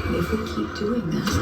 If we keep doing this,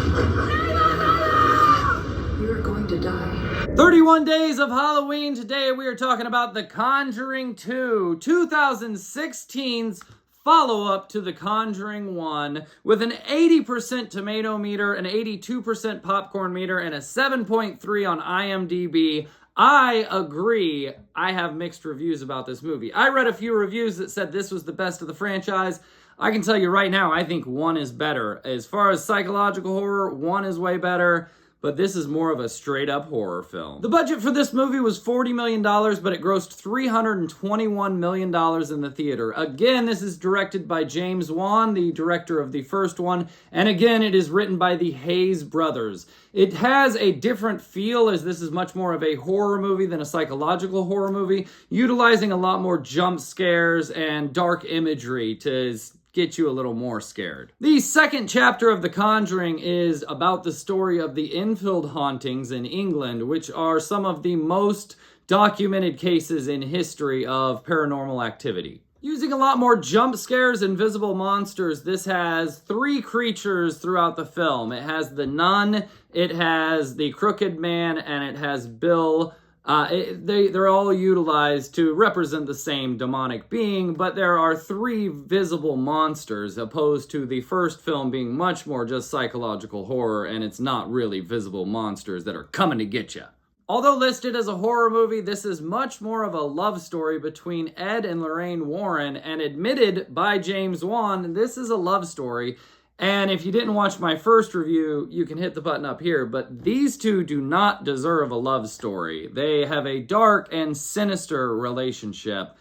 you're going to die. 31 days of Halloween. Today we are talking about The Conjuring 2, 2016's follow-up to The Conjuring 1, with an 80% tomato meter, an 82% popcorn meter, and a 7.3 on IMDb. I agree. I have mixed reviews about this movie. I read a few reviews that said this was the best of the franchise. I can tell you right now, I think 1 is better. As far as psychological horror, 1 is way better. But this is more of a straight-up horror film. The budget for this movie was $40 million, but it grossed $321 million in the theater. Again, this is directed by James Wan, the director of the first one, and again, it is written by the Hayes brothers. It has a different feel, as this is much more of a horror movie than a psychological horror movie, utilizing a lot more jump scares and dark imagery to get you a little more scared. The second chapter of The Conjuring is about the story of the Enfield hauntings in England, which are some of the most documented cases in history of paranormal activity. Using a lot more jump scares and visible monsters, this has 3 creatures throughout the film. It has the nun, it has the crooked man, and it has Bill. They're all utilized to represent the same demonic being, but there are 3 visible monsters, opposed to the first film being much more just psychological horror, and it's not really visible monsters that are coming to get you. Although listed as a horror movie, this is much more of a love story between Ed and Lorraine Warren, and admitted by James Wan, this is a love story. And if you didn't watch my first review, you can hit the button up here, but these two do not deserve a love story. They have a dark and sinister relationship.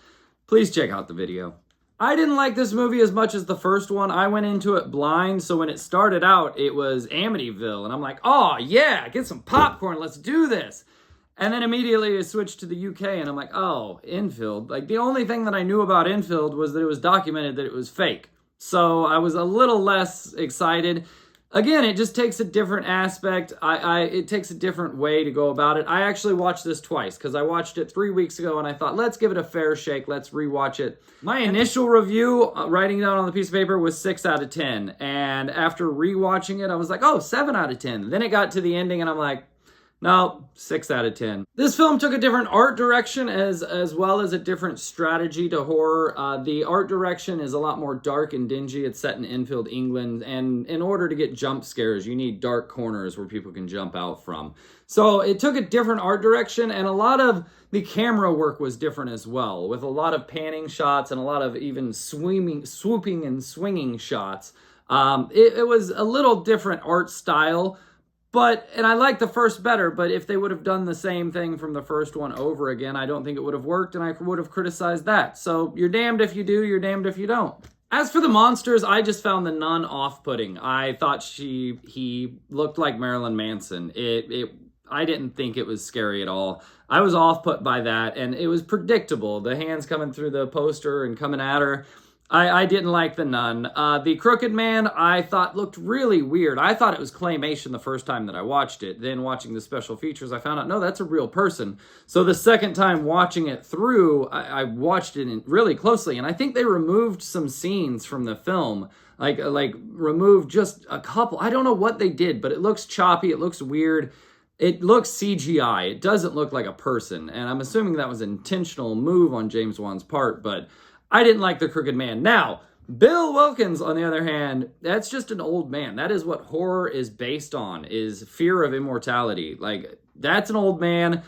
Please check out the video. I didn't like this movie as much as the first one. I went into it blind, so when it started out, it was Amityville, and I'm like, oh yeah, get some popcorn, let's do this. And then immediately I switched to the UK, and I'm like, oh, Enfield. Like, the only thing that I knew about Enfield was that it was documented that it was fake. So I was a little less excited. Again, it just takes a different aspect. It takes a different way to go about it. I actually watched this twice because I watched it 3 weeks ago and I thought, let's give it a fair shake. Let's rewatch it. My initial review, writing down on the piece of paper, was 6 out of 10. And after rewatching it, I was like, oh, 7 out of 10. Then it got to the ending and I'm like, no, 6 out of 10. This film took a different art direction as well as a different strategy to horror. The art direction is a lot more dark and dingy. It's set in Enfield, England, and in order to get jump scares, you need dark corners where people can jump out from. So it took a different art direction, and a lot of the camera work was different as well, with a lot of panning shots and a lot of even swooping and swinging shots. It was a little different art style. And I like the first better, but if they would have done the same thing from the first one over again, I don't think it would have worked, and I would have criticized that. So you're damned if you do, you're damned if you don't. As for the monsters, I just found the nun off-putting. I thought he looked like Marilyn Manson. I didn't think it was scary at all. I was off-put by that, and it was predictable. The hands coming through the poster and coming at her. I didn't like the nun. The crooked man, I thought looked really weird. I thought it was claymation the first time that I watched it. Then watching the special features, I found out, no, that's a real person. So the second time watching it through, I watched it really closely, and I think they removed some scenes from the film. Like removed just a couple. I don't know what they did, but it looks choppy, it looks weird. It looks CGI. It doesn't look like a person, and I'm assuming that was an intentional move on James Wan's part, but I didn't like the crooked man. Now, Bill Wilkins, on the other hand, that's just an old man. That is what horror is based on, is fear of immortality. Like, that's an old man.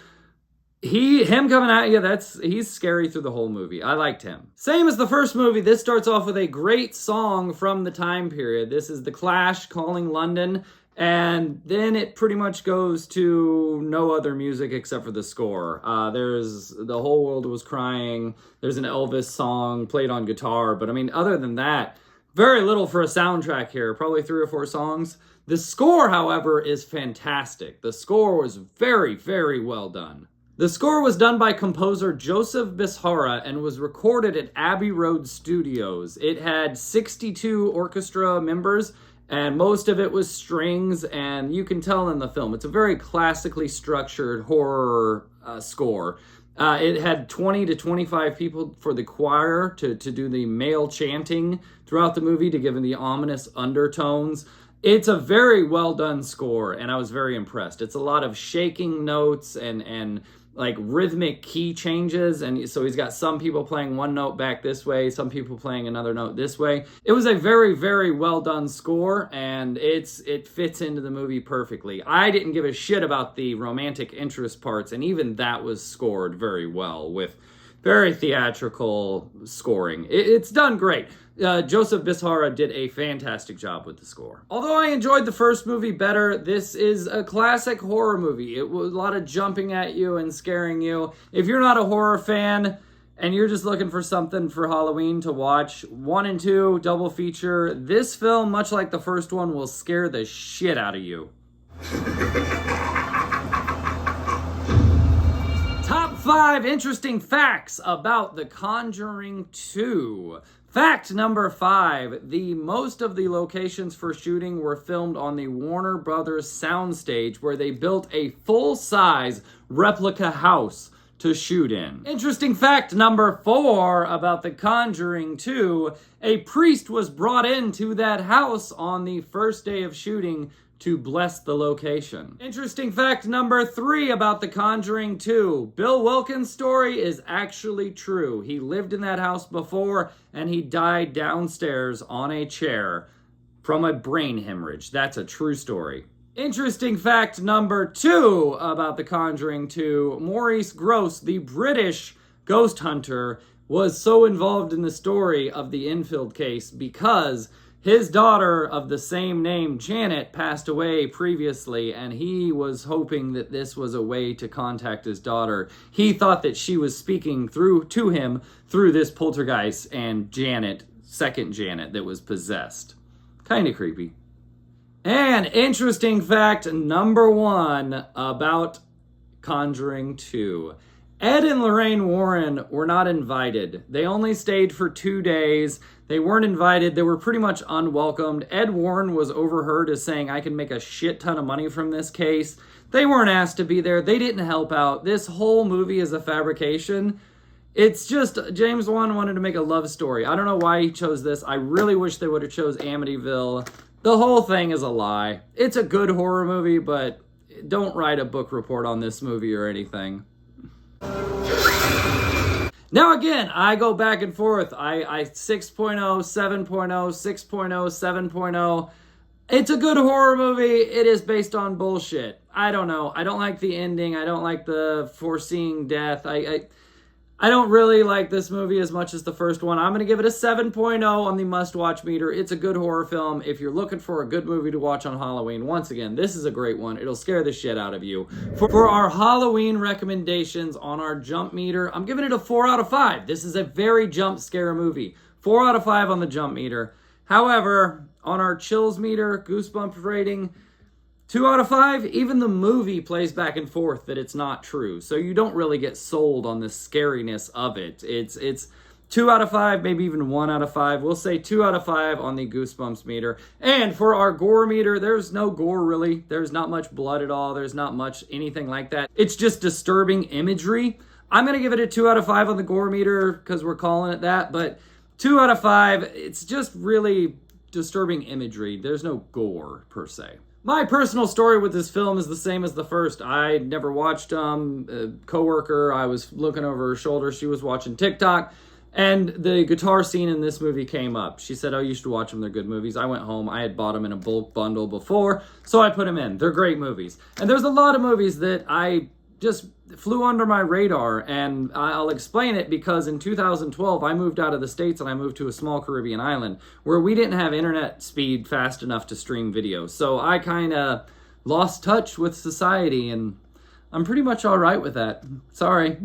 Him coming at you, he's scary through the whole movie. I liked him. Same as the first movie, this starts off with a great song from the time period. This is The Clash, Calling London. And then it pretty much goes to no other music except for the score. There's The Whole World Was Crying. There's an Elvis song played on guitar. But I mean, other than that, very little for a soundtrack here. Probably 3 or 4 songs. The score, however, is fantastic. The score was very, very well done. The score was done by composer Joseph Bishara and was recorded at Abbey Road Studios. It had 62 orchestra members, and most of it was strings, and you can tell in the film. It's a very classically structured horror score. It had 20 to 25 people for the choir to do the male chanting throughout the movie to give it the ominous undertones. It's a very well done score, and I was very impressed. It's a lot of shaking notes and like rhythmic key changes, and so he's got some people playing one note back this way, some people playing another note this way. It was a very, very well done score, and it fits into the movie perfectly. I didn't give a shit about the romantic interest parts, and even that was scored very well with very theatrical scoring. It's done great. Joseph Bishara did a fantastic job with the score. Although I enjoyed the first movie better, this is a classic horror movie. It was a lot of jumping at you and scaring you. If you're not a horror fan and you're just looking for something for Halloween to watch, 1 and 2, double feature, this film, much like the first one, will scare the shit out of you. Top 5 interesting facts about The Conjuring 2. Fact number 5, most of the locations for shooting were filmed on the Warner Brothers soundstage, where they built a full-size replica house to shoot in. Interesting fact number 4 about The Conjuring 2, a priest was brought into that house on the first day of shooting to bless the location. Interesting fact number 3 about The Conjuring 2. Bill Wilkins' story is actually true. He lived in that house before, and he died downstairs on a chair from a brain hemorrhage. That's a true story. Interesting fact number 2 about The Conjuring 2. Maurice Grosse, the British ghost hunter, was so involved in the story of the Enfield case because his daughter of the same name, Janet, passed away previously, and he was hoping that this was a way to contact his daughter. He thought that she was speaking to him through this poltergeist and Janet, second Janet, that was possessed. Kind of creepy. And interesting fact number 1 about Conjuring 2. Ed and Lorraine Warren were not invited. They only stayed for 2 days. They weren't invited. They were pretty much unwelcomed. Ed Warren was overheard as saying, "I can make a shit ton of money from this case." They weren't asked to be there. They didn't help out. This whole movie is a fabrication. It's just, James Wan wanted to make a love story. I don't know why he chose this. I really wish they would have chose Amityville. The whole thing is a lie. It's a good horror movie, but don't write a book report on this movie or anything. Now again, I go back and forth. I 6.0, 7.0, 6.0, 7.0. It's a good horror movie. It is based on bullshit. I don't know. I don't like the ending. I don't like the foreseeing death. I don't really like this movie as much as the first one. I'm going to give it a 7.0 on the must-watch meter. It's a good horror film. If you're looking for a good movie to watch on Halloween, once again, this is a great one. It'll scare the shit out of you. For our Halloween recommendations on our jump meter, I'm giving it a 4 out of 5. This is a very jump scare movie. 4 out of 5 on the jump meter. However, on our chills meter, goosebump rating, 2 out of 5, even the movie plays back and forth that it's not true. So you don't really get sold on the scariness of it. It's 2 out of 5, maybe even 1 out of 5. We'll say 2 out of 5 on the goosebumps meter. And for our gore meter, there's no gore really. There's not much blood at all. There's not much anything like that. It's just disturbing imagery. I'm going to give it a 2 out of 5 on the gore meter because we're calling it that. But 2 out of 5, it's just really disturbing imagery. There's no gore per se. My personal story with this film is the same as the first. I never watched a coworker. I was looking over her shoulder. She was watching TikTok, and the guitar scene in this movie came up. She said, "Oh, you should watch them. They're good movies." I went home. I had bought them in a bulk bundle before, so I put them in. They're great movies. And there's a lot of movies that I just flew under my radar, and I'll explain it because in 2012, I moved out of the States and I moved to a small Caribbean island where we didn't have internet speed fast enough to stream videos. So I kind of lost touch with society, and I'm pretty much all right with that. Sorry.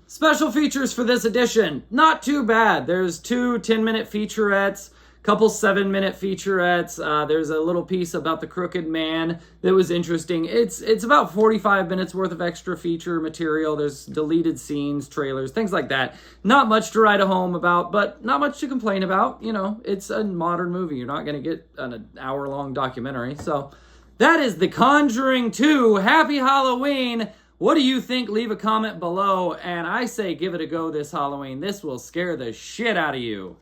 Special features for this edition. Not too bad. There's 2 10-minute featurettes, couple 7-minute featurettes. There's a little piece about the Crooked Man that was interesting. It's about 45 minutes worth of extra feature material. There's deleted scenes, trailers, things like that. Not much to write home about, but not much to complain about. You know, it's a modern movie. You're not going to get an hour-long documentary. So that is The Conjuring 2. Happy Halloween. What do you think? Leave a comment below. And I say give it a go this Halloween. This will scare the shit out of you.